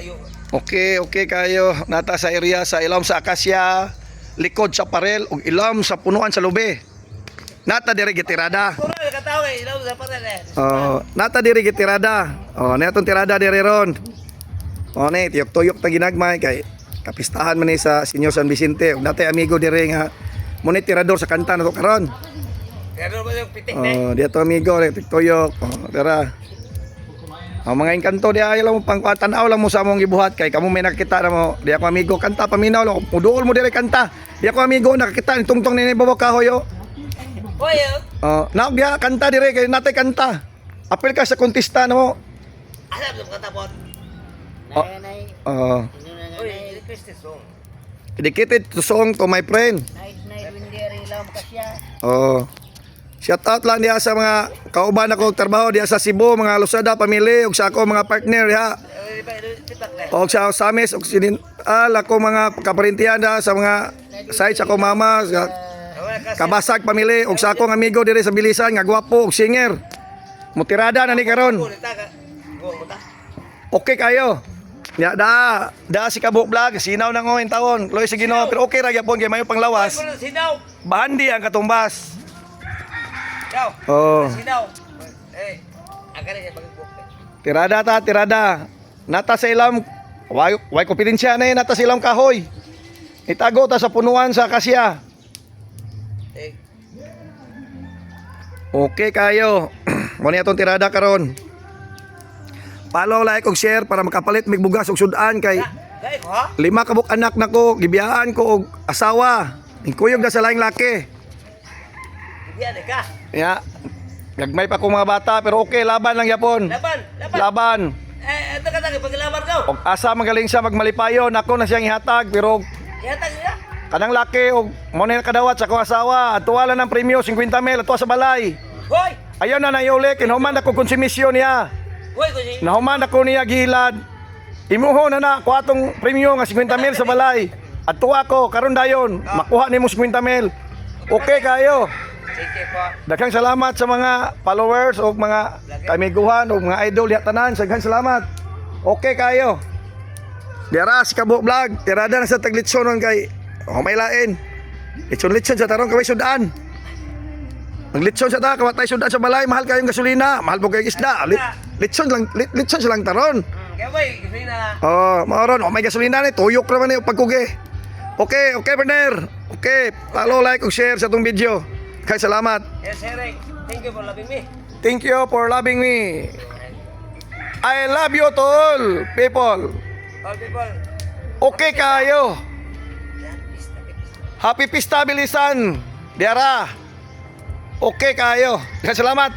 layo. Okay kayo. Nata sa area sa ilom sa akasya, likod sa parel ug ilom sa punuan sa lube. Nata diri gitirada. Puro nakatawa ilaw sa parel. Oh, nata diri gitirada. Oh, netong tirada diri ron. Oh, ni tuyok-tuyok ta ginagmay kay kapistahan man ni sa Senyor San Vicente. Ug natay amigo diri nga munit tirador sa kanta nato karon. Pero ba yung pitik Oh, dia to amigo re tuyok. Oh, tara. Ang mga engkanto di ay lang pang tanaw lang mo sa among gibuhat kay kamo may nakita na mo. Di ako amigo kanta paminaw lang. Muduol mo dire kanta. Di ako amigo nakita ni tungtong ni babaw kahoy yo. Hoy. Oh, naog dia kanta dire kay natay kanta. Apil ka sa kontesta na mo. Alam mo katapon. Oh. Oh. Oy, request song. Dedicated to song to my friend. Night windy ilaw makasya. Oh. Shout out lang diya sa mga kauban ako trabaho diya sa Cebu, mga Lusada, pamilya, ug sa ako mga partner diha. Og sa Samis og ako mga kaparintiyan da sa mga sites ako mama sa Kabasag pamilya og sa akong amigo diri sa Bilisan nga gwapo og singer. Mutirada na ni karon. Okay kayo. Ya da si Kabuk Vlog sinaw na ngoy taon. Loy sa Ginoo pero okay ra gyapon kay mayo panglawas. Bahandi ang katumbas. Oh. Tirada. Nata sa ilam way kompetensya na nata sa ilam kahoy. Itago ta sa punuan sa kasya. Okay kayo. Mo ni atong tirada karon. Follow, like ug share para makapalit mig bugas og sudan kay 5 kabuk anak nako gibiyaan ko og asawa. Ingkuyog na sa laing laki. Diyan ka. Ya. Gagmay pa ko mga bata pero okay laban lang yapon. Laban. Ito ka tagi paglaban ko. Og asa magaling siya magmalipayon ako na siyang ihatag pero Ihatag niya. kanang laki og mo na kadawat sa akong asawa atuwala ng premyo 50,000 ato sa balay. Hoy. Ayaw na nayuli kinhuman ako konsumisyon niya. Hoy kusi. Nahuman ako niya gilad. Imuho na ko atong premyo nga 50,000 sa balay. Ato ako karon dayon makuha nimo 50,000. Okay kayo. Sige po. Daghang salamat sa mga followers o mga kamiguhan o mga idol diha tanan. Daghang salamat. Okay kayo. Dira si Kabuk Vlog, tirada na sa taglitsonon kay may lain. Litson sa tarong kaway sudan. Maglitson sa ta kawatay sudan sa balay, mahal kayong gasolina, mahal po kayong isda. Litson sa lang taron. Kaya boy, gasolina. Oh, maoron, may gasolina ni tuyok ra man ni pagkugi. Okay, partner. Okay, follow, like ug share sa tong video. Kay salamat. Yes, Eric. Thank you for loving me. Thank you for loving me. I love you to all people. All people. Okay kayo. Happy Pista Bilisan. Diara. Okay kayo. Salamat.